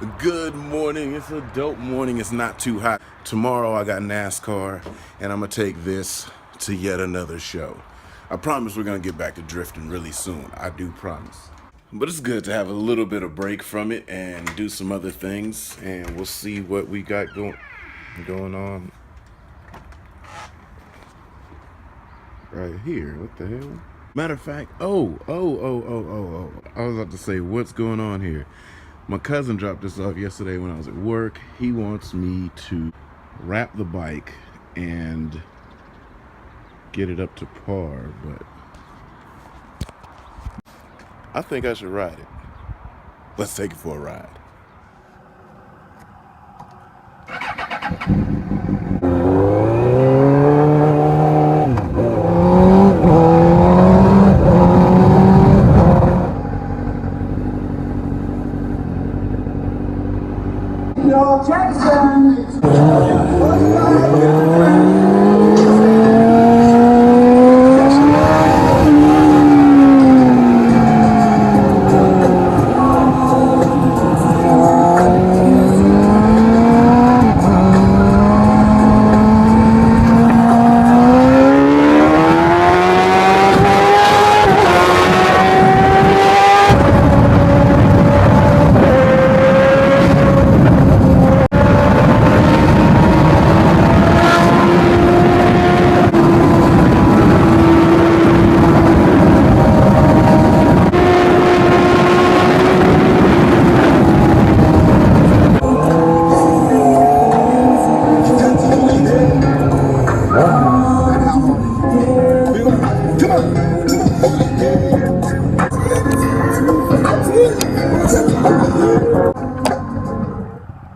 Good morning. It's a dope morning. It's not too hot. Tomorrow I got NASCAR, and I'm gonna take this to yet another show. I promise we're gonna get back to drifting really soon. I do promise. But it's good to have a little bit of break from it and do some other things, and we'll see what we got going on right here. What the hell? Matter of fact, oh. I was about to say, what's going on here? My cousin dropped this off yesterday when I was at work. He wants me to wrap the bike and get it up to par, but I think I should ride it. Let's take it for a ride. Your Jackson.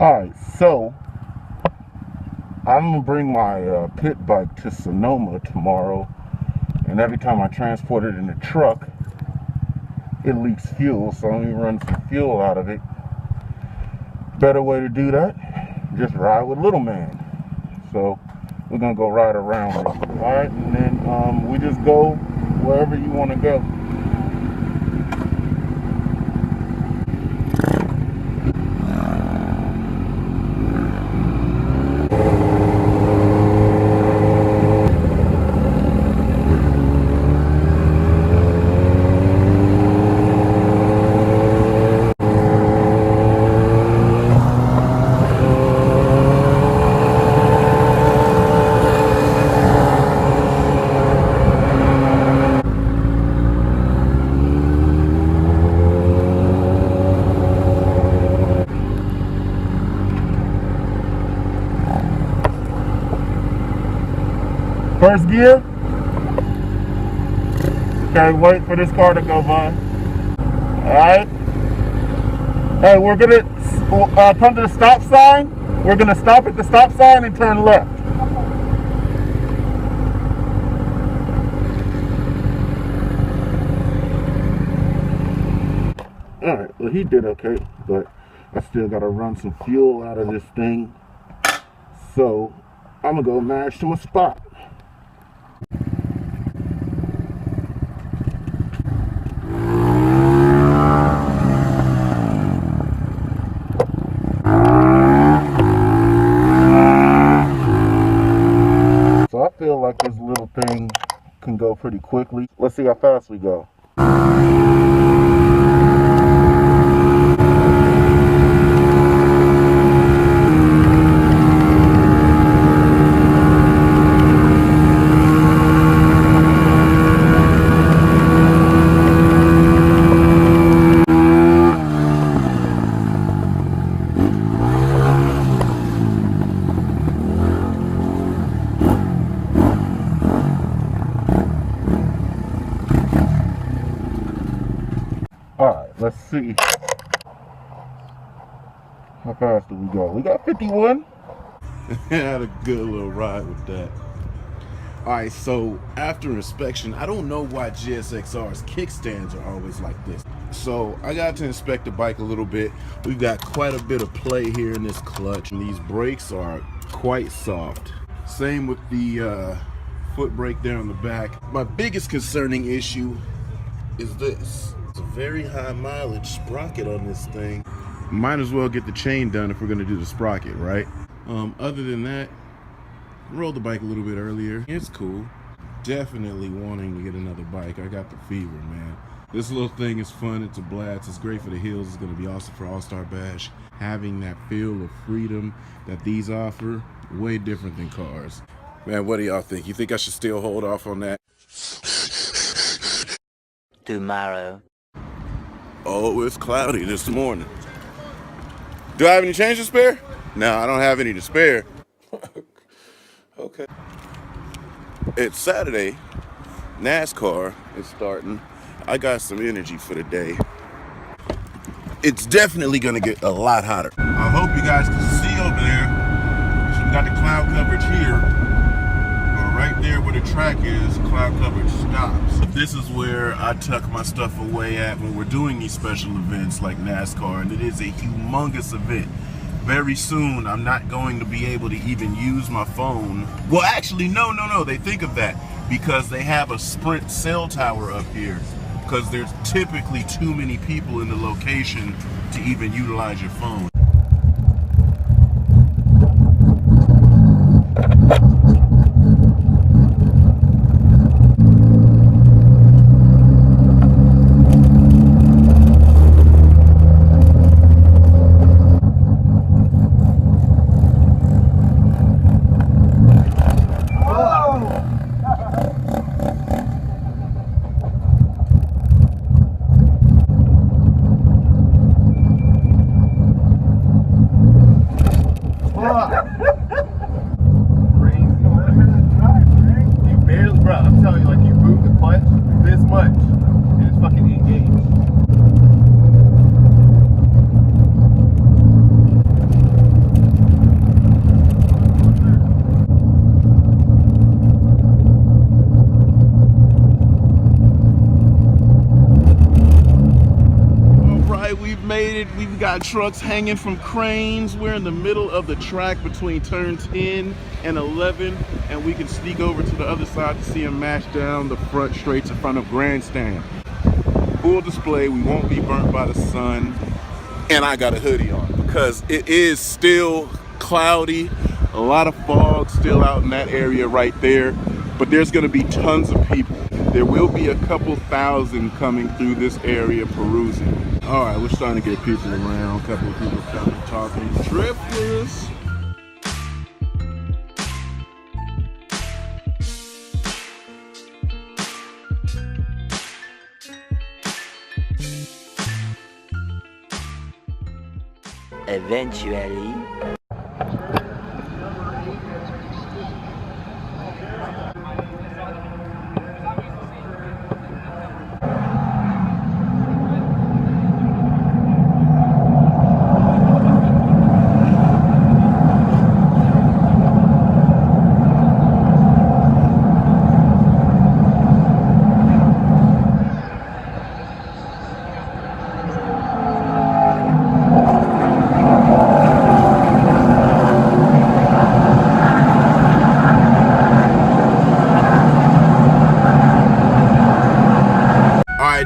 Alright, so I'm gonna bring my pit bike to Sonoma tomorrow, and every time I transport it in the truck, it leaks fuel, so I'm gonna run some fuel out of it. Better way to do that, just ride with little man. So we're gonna go ride around it, alright, and then we just go wherever you want to go. First gear. Okay, wait for this car to go by. Alright. Hey, we're gonna come to the stop sign. We're gonna stop at the stop sign and turn left. Alright, well he did okay, but I still gotta run some fuel out of this thing. So I'm gonna go mash to a spot. So I feel like this little thing can go pretty quickly. Let's see how fast we go. Alright, let's see. How fast do we go? We got 51. Had a good little ride with that. Alright, so after inspection, I don't know why GSXR's kickstands are always like this. So I got to inspect the bike a little bit. We've got quite a bit of play here in this clutch, and these brakes are quite soft. Same with the foot brake there on the back. My biggest concerning issue is this. It's a very high mileage sprocket on this thing. might as well get the chain done if we're gonna do the sprocket, right? Other than that, rode the bike a little bit earlier. It's cool. Definitely wanting to get another bike. I got the fever, man. This little thing is fun. It's a blast. It's great for the hills. It's gonna be awesome for All-Star Bash. Having that feel of freedom that these offer, way different than cars. Man, what do y'all think? You think I should still hold off on that? Tomorrow. Oh, it's cloudy this morning. Do I have any change to spare? No, I don't have any to spare. Okay. It's Saturday. Nascar is starting. I got some energy for the day. It's definitely gonna get a lot hotter. I hope you guys can see over there. So we got the cloud coverage here. But right there where the track is, cloud coverage stops. This is where I tuck my stuff away at when we're doing these special events like NASCAR, and it is a humongous event. Very soon, I'm not going to be able to even use my phone. Well, actually, no. They think of that because they have a Sprint cell tower up here because there's typically too many people in the location to even utilize your phone. We've got trucks hanging from cranes. We're in the middle of the track between turn 10 and 11, and we can sneak over to the other side to see them mash down the front straights in front of grandstand. Full display. We won't be burnt by the sun, and I got a hoodie on because it is still cloudy. A lot of fog still out in that area right there, but there's going to be tons of people. There will be a couple thousand coming through this area perusing. All right, we're starting to get people around. A couple of people coming, talking, drifters. Eventually.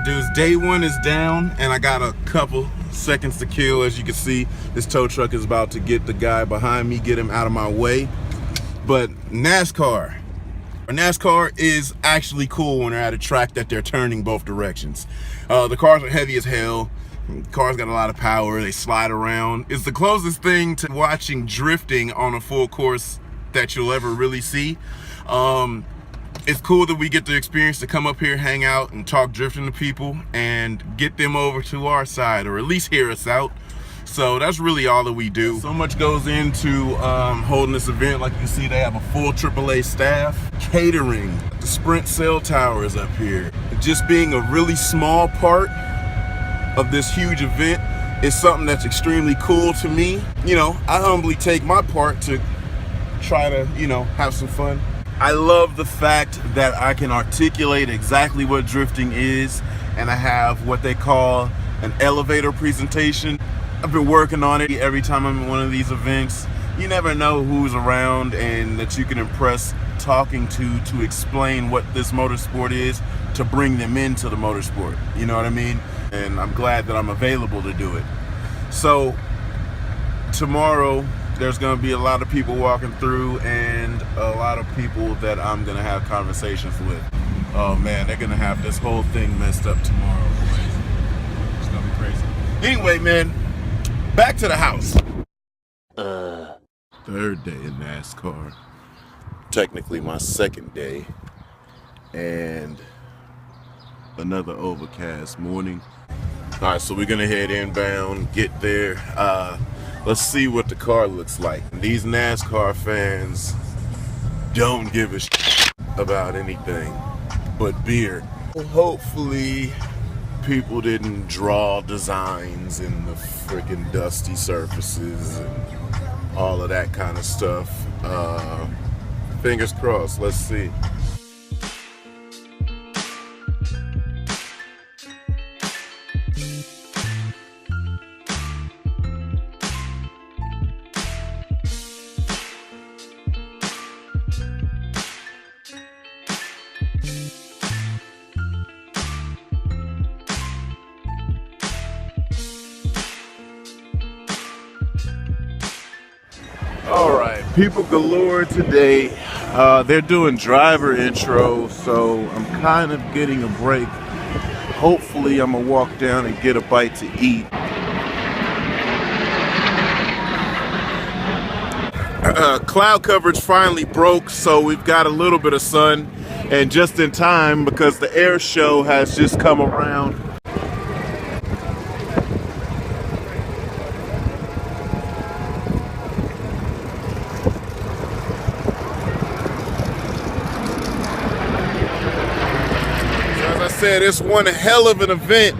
Dudes, day one is down and I got a couple seconds to kill. As you can see, this tow truck is about to get the guy behind me, get him out of my way. But NASCAR is actually cool when they're at a track that they're turning both directions. The cars are heavy as hell. The cars got a lot of power. They slide around. It's the closest thing to watching drifting on a full course that you'll ever really see. It's cool that we get the experience to come up here, hang out, and talk drifting to people and get them over to our side, or at least hear us out. So that's really all that we do. So much goes into holding this event. Like you see, they have a full AAA staff. Catering, the Sprint cell tower is up here. Just being a really small part of this huge event is something that's extremely cool to me. You know, I humbly take my part to try to, you know, have some fun. I love the fact that I can articulate exactly what drifting is, and I have what they call an elevator presentation. I've been working on it every time I'm at one of these events. You never know who's around and that you can impress talking to explain what this motorsport is, to bring them into the motorsport. You know what I mean? And I'm glad that I'm available to do it. So tomorrow there's going to be a lot of people walking through and a lot of people that I'm going to have conversations with. Oh man, they're going to have this whole thing messed up tomorrow, boys. It's going to be crazy. Anyway, man, back to the house. Third day in NASCAR. Technically my second day. And another overcast morning. All right, so we're gonna head inbound, get there. Let's see what the car looks like. These NASCAR fans don't give a shit about anything but beer. Hopefully people didn't draw designs in the freaking dusty surfaces and all of that kind of stuff. Fingers crossed, let's see. All right, people galore today. They're doing driver intro, so I'm kind of getting a break. Hopefully I'm gonna walk down and get a bite to eat. Cloud coverage finally broke, so we've got a little bit of sun, and just in time because the air show has just come around. Said it's one hell of an event.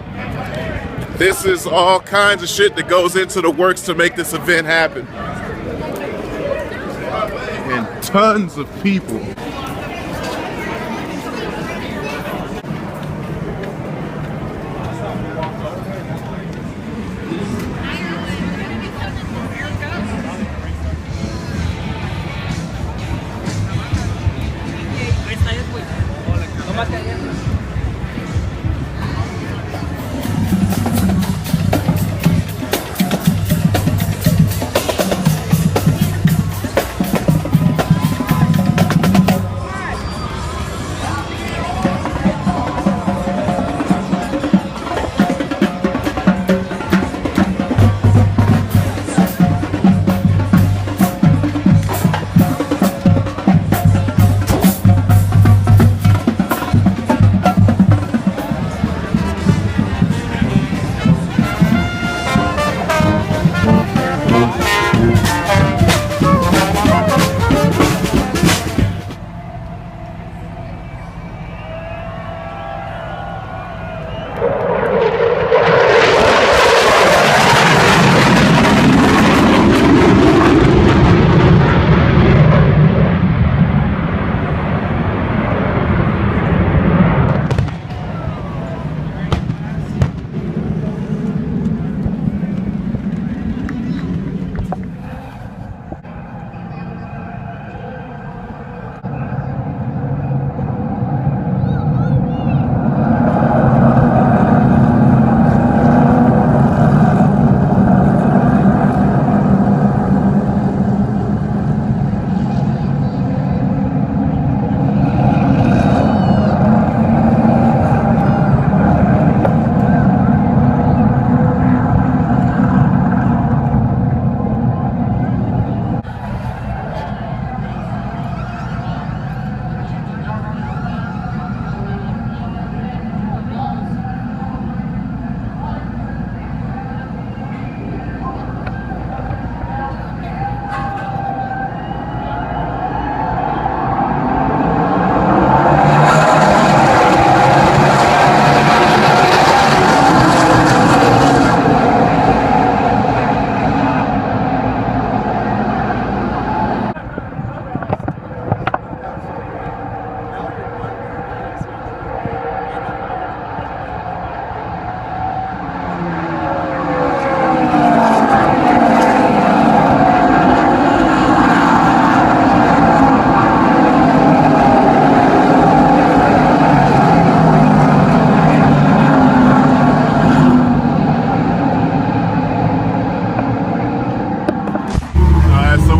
This is all kinds of shit that goes into the works to make this event happen. And tons of people.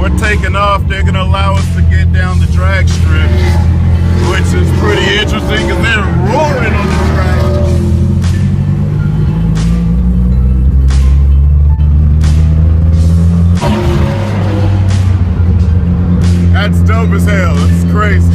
we're taking off. They're gonna allow us to get down the drag strip, which is pretty interesting because they're roaring on the track. That's dope as hell. This is crazy.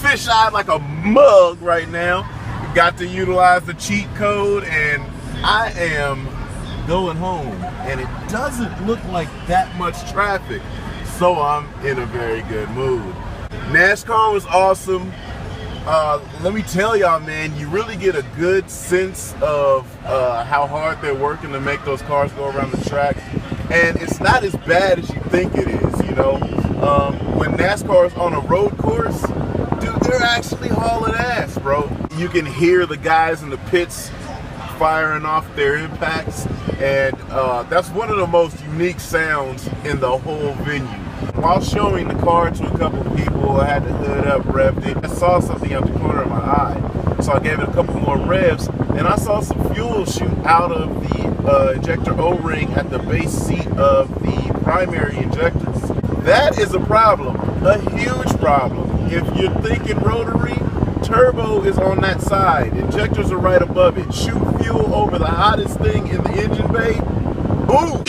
Fish-eyed like a mug right now. Got to utilize the cheat code, and I am going home, and it doesn't look like that much traffic, so I'm in a very good mood. NASCAR was awesome. Let me tell y'all, man, you really get a good sense of how hard they're working to make those cars go around the track, and it's not as bad as you think it is, you know. When NASCAR is on a road course, dude, they're actually hauling ass, bro. You can hear the guys in the pits firing off their impacts, and that's one of the most unique sounds in the whole venue. While showing the car to a couple of people, I had the hood up, revved it. I saw something out the corner of my eye, so I gave it a couple more revs, and I saw some fuel shoot out of the injector O-ring at the base seat of the primary injectors. That is a problem, a huge problem. If you're thinking rotary, turbo is on that side. Injectors are right above it. Shoot fuel over the hottest thing in the engine bay. Boom!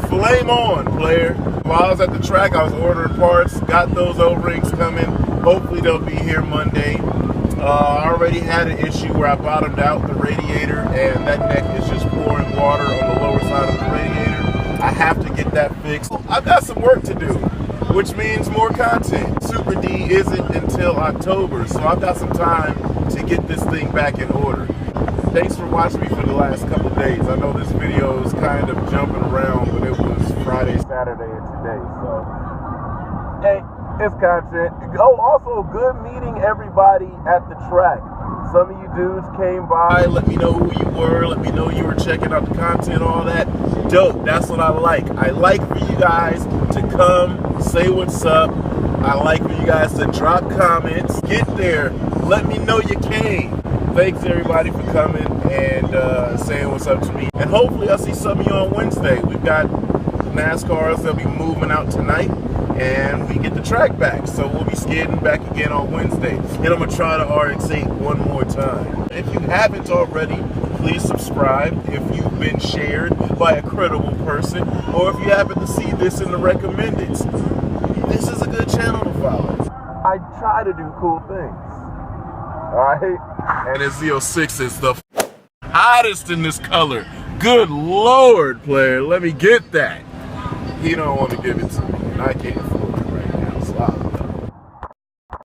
Flame on, player. While I was at the track, I was ordering parts. Got those O-rings coming. Hopefully they'll be here Monday. I already had an issue where I bottomed out the radiator, and that neck is just pouring water on the lower side of the radiator. I have to get that fixed. I've got some work to do, which means more content. Super D isn't until October, so I've got some time to get this thing back in order. Thanks for watching me for the last couple days. I know this video is kind of jumping around, but it was Friday, Saturday, and today, so hey, it's content. Oh, also good meeting everybody at the track. Some of you dudes came by, let me know who you were, let me know you were checking out the content, all that. Dope, that's what I like. I like for you guys to come, say what's up. I like for you guys to drop comments. Get there, let me know you came. Thanks everybody for coming and saying what's up to me. And hopefully I'll see some of you on Wednesday. We've got NASCARs, they'll be moving out tonight, and we get the track back. So we'll be skating back again on Wednesday. And I'm gonna try to RX-8 one more time. If you haven't already, please subscribe if you've been shared by a credible person, or if you happen to see this in the recommendeds. This is a good channel to follow. I try to do cool things. Alright? And his Z06 is the hottest in this color. Good Lord, player, let me get that. He don't want to give it to me, and I can't afford it.